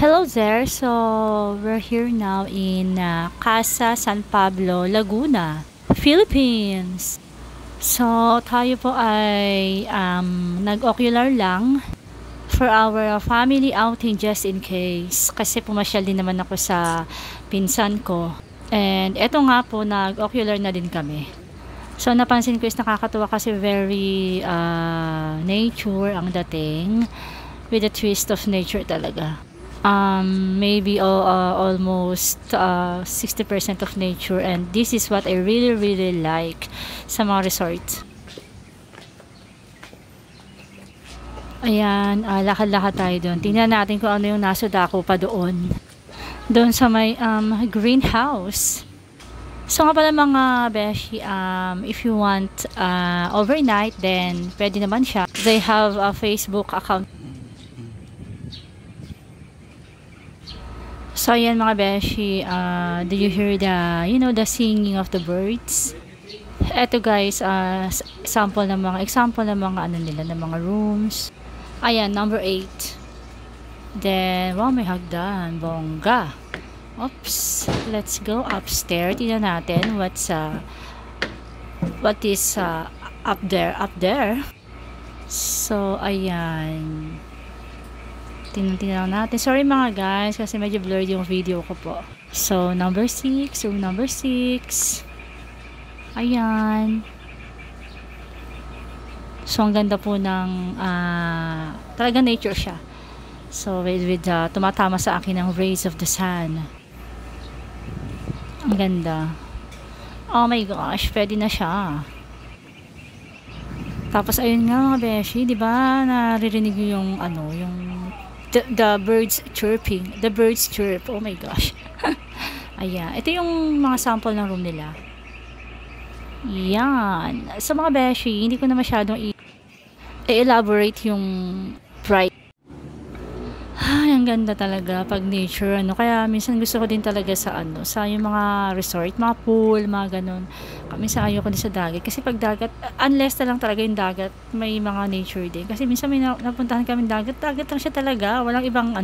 Hello there. So, we're here now in Casa San Pablo, Laguna, Philippines. So, tayo po ay nag-ocular lang for our family outing just in case. Kasi pumasyal din naman ako sa pinsan ko. And eto nga po, nag-ocular na din kami. So, napansin ko is nakakatuwa kasi very nature ang dating with a twist of nature talaga. Maybe almost 60% of nature, and this is what I really like sa mga resort. Ayan, lakad-lakad tayo doon. Tingnan natin kung ano yung nasa dako pa doon sa may greenhouse. So nga pala mga beshi, if you want overnight, then pwede naman siya. They have a Facebook account. So ayan mga beshi, do you hear the singing of the birds? Eto guys, example ng mga ano nila, ng mga rooms. Ayan, number 8. Then, wow, may hagdan, bongga. Oops, let's go upstairs. Tingnan natin what is up there. So ayan. Tingnan natin. Sorry mga guys, kasi medyo blurred yung video ko po. So, number 6. Room number 6. Ayan. So, ang ganda po ng talaga nature siya. So, with tumatama sa akin ang rays of the sun. Ang ganda. Oh my gosh, pwede na siya. Tapos, ayun nga mga beshi, di ba? Naririnig yung the birds chirping. The birds chirp. Oh my gosh. Ayan. Ito yung mga sample ng room nila. Yan. Sa mga beshi, hindi ko na masyadong i-elaborate yung price. Ay, ang ganda talaga pag nature, Kaya minsan gusto ko din talaga sa yung mga resort, mga pool, mga ganun. Minsan ayoko din sa dagat. Kasi pag dagat, unless na lang talaga yung dagat, may mga nature din. Kasi minsan may napuntahan kami dagat lang siya talaga. Walang ibang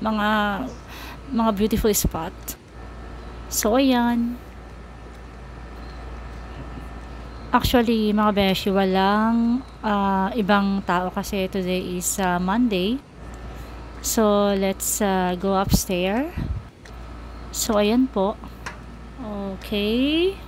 mga beautiful spot. So, ayan. Actually, mga beshi, walang ibang tao kasi today is Monday. So, let's go upstairs. So, ayan po. Okay.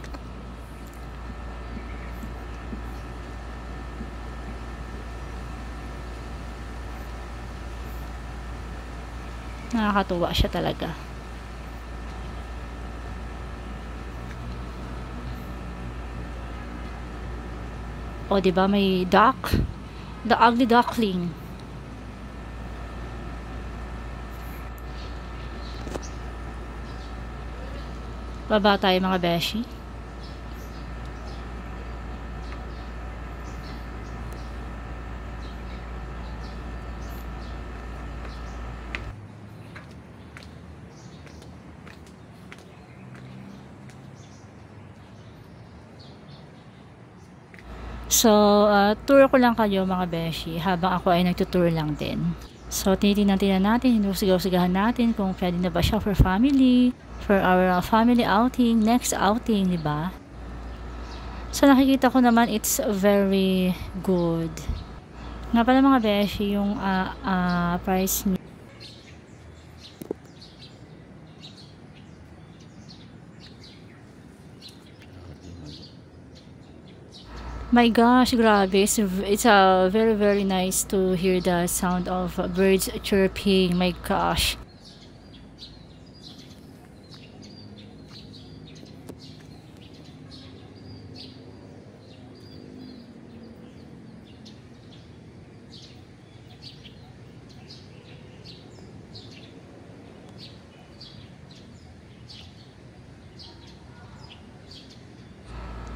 Nakakatuwa siya talaga. O, diba may duck? The ugly duckling. Baba tayo mga beshi. So, tour ko lang kayo mga beshi habang ako ay nagtutour lang din. So, tinitingnan natin, sigaw-sigahan natin kung pwede na ba siya for family, for our family outing, next outing, diba? So, nakikita ko naman it's very good. Nga pala mga beshi, yung price niya. My gosh, grabe. It's very nice to hear the sound of birds chirping. My gosh.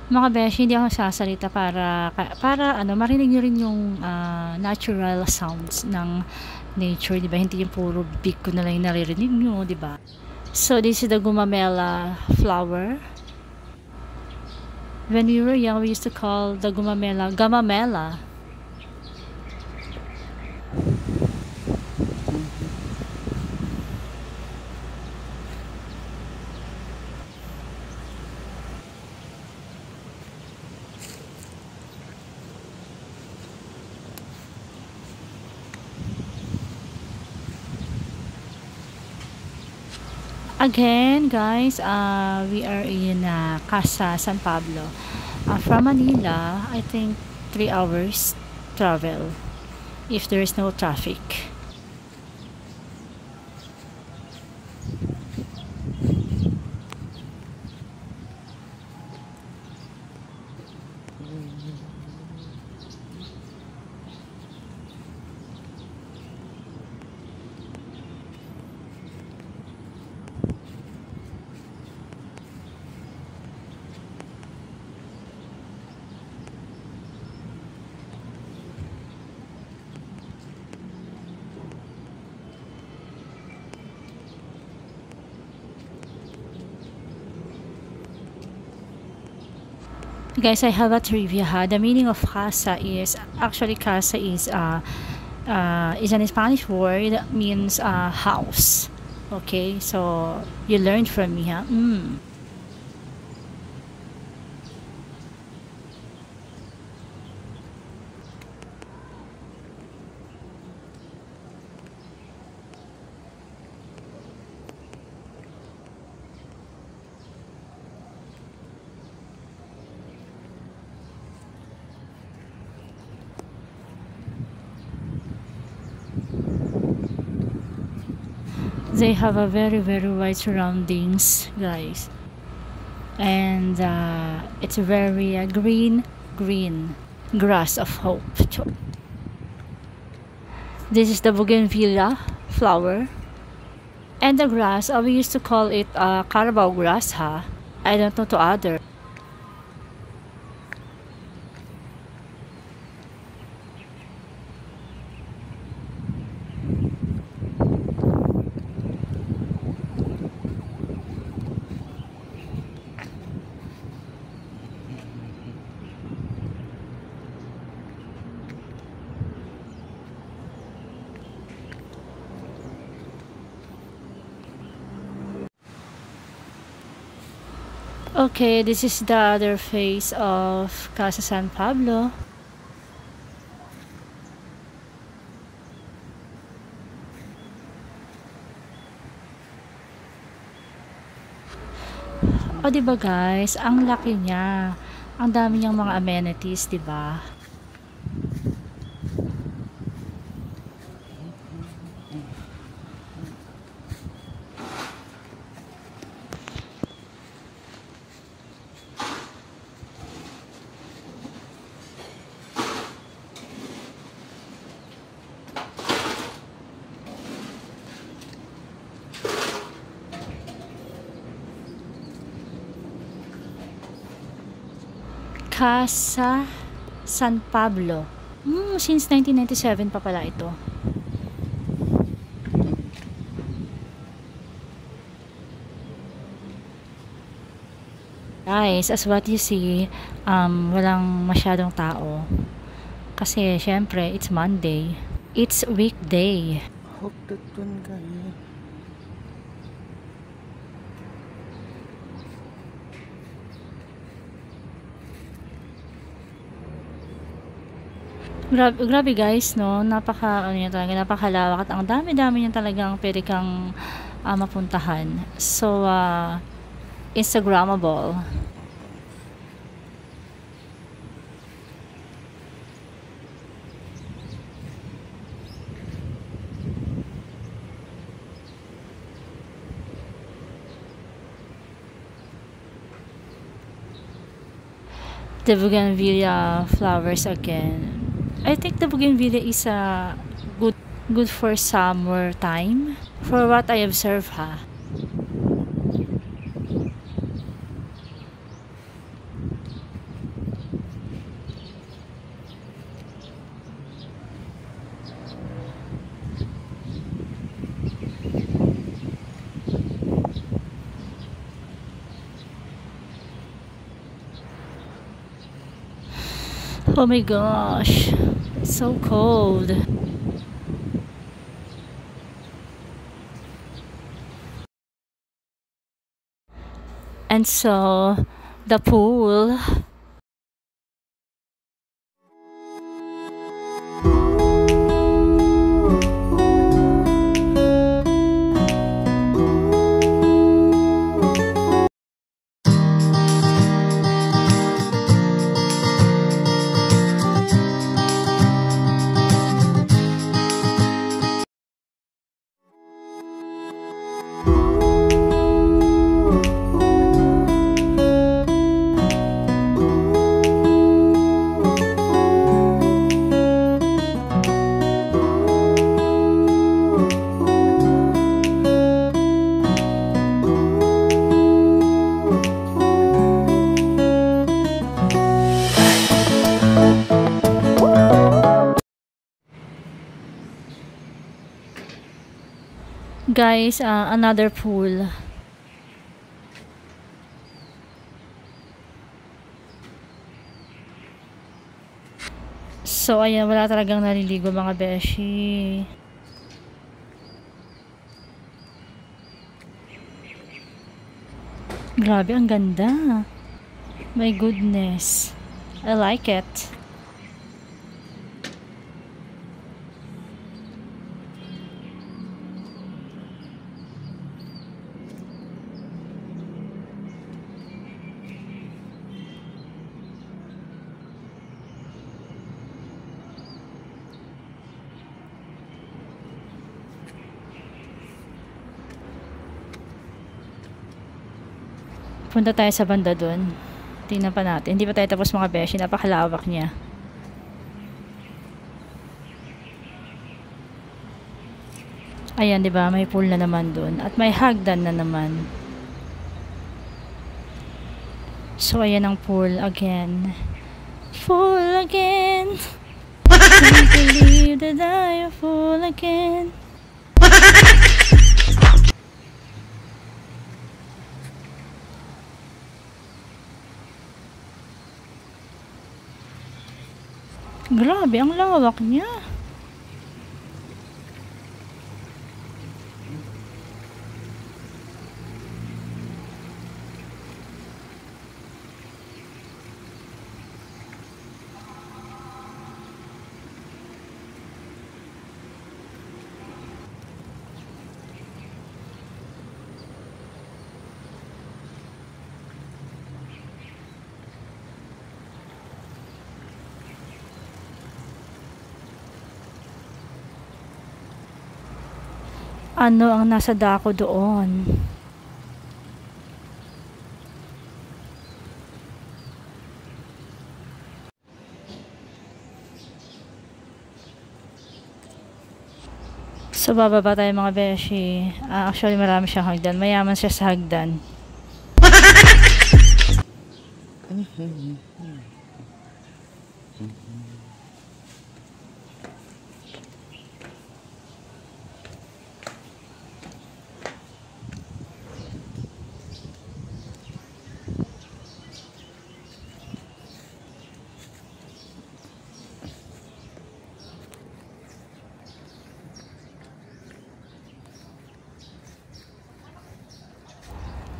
Mga beshi, hindi ako sasalita para marinig nyo rin yung natural sounds ng nature, diba? Hindi yung puro big ko na lang yung naririnig nyo, diba? So, this is the gumamela flower. When we were young, we used to call the gumamela gamamela. Again, guys, we are in Casa San Pablo. From Manila, I think 3 hours travel if there is no traffic. Guys, I have a trivia ha. The meaning of casa is actually casa is an Spanish word that means house. Okay, so you learned from me, huh? They have a very wide surroundings, guys, and it's very green grass of hope. This is the bougainvillea flower, and the grass, we used to call it carabao grass, ha. I don't know to other. Okay, this is the other face of Casa San Pablo. O, di ba guys? Ang laki niya. Ang dami niyang mga amenities, di ba? Casa San Pablo. Since 1997 pa pala ito. Guys, as what you see, walang masyadong tao. Kasi, syempre, it's Monday. It's weekday. Hope that one guy. Grabe guys, no? Napakalawak at ang dami-dami niya talagang pwede kang mapuntahan. So, Instagrammable. The bougainvillea flowers again. I think the bougainvillea is good for summer time. For what I observe, ha. Oh my gosh, so cold. And so, the pool. Guys, another pool. So, ayan, wala talagang naliligo mga beshi. Grabe, ang ganda. My goodness. I like it. Punta tayo sa banda dun. Tingnan pa natin. Hindi pa tayo tapos mga beshi. Napakalawak niya. Ayan, di ba? May pool na naman dun. At may hagdan na naman. So, ayan ang pool again. Full again. Can't believe that I am full again. Grabe, ang lawak niya. Ano ang nasa dako doon? So, bababa tayo mga beshi. Actually, marami siyang hagdan. Mayaman siya sa hagdan.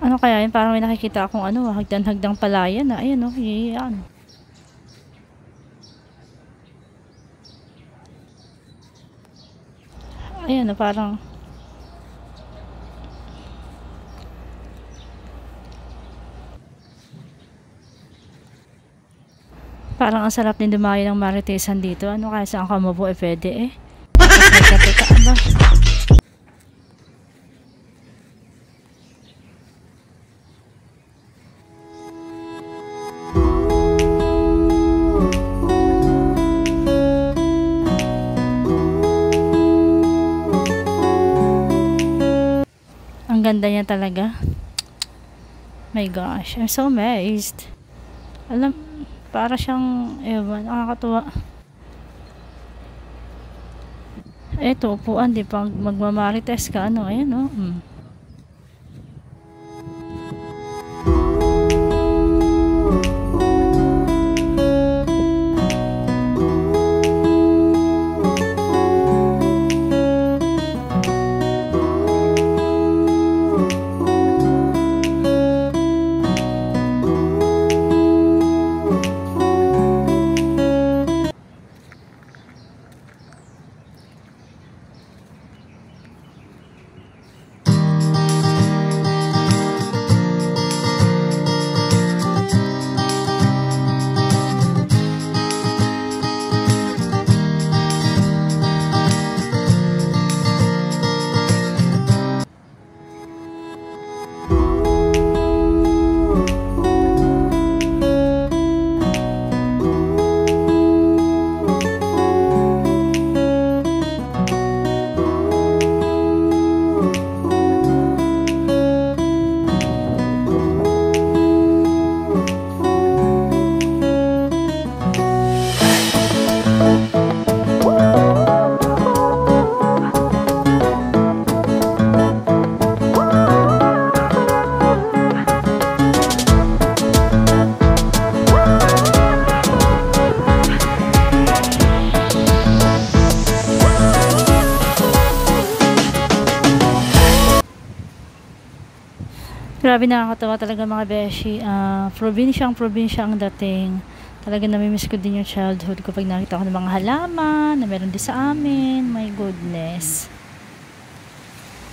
Ano kaya yun? Parang may nakikita akong ano, hagdan-hagdang palayan na. Ayan o, yan. Ayan o, parang ang sarap din dumayo ng maritesan dito. Ano kaya saan ka mo po pwede eh? May kapitaan ba? Ang ganda niya talaga. My gosh, I'm so amazed. Alam, para siyang, ewan, nakakatuwa. Eto, upuan, di pa magmamarites ka, ano, ayan o. Grabe, nakakatawa talaga mga beshi. Probinsya ang dating. Talaga namimiss ko din yung childhood ko pag nakita ko ng mga halaman na meron din sa amin. My goodness.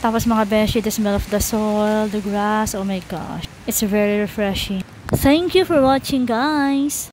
Tapos mga beshi, the smell of the soil, the grass, oh my gosh. It's very refreshing. Thank you for watching, guys.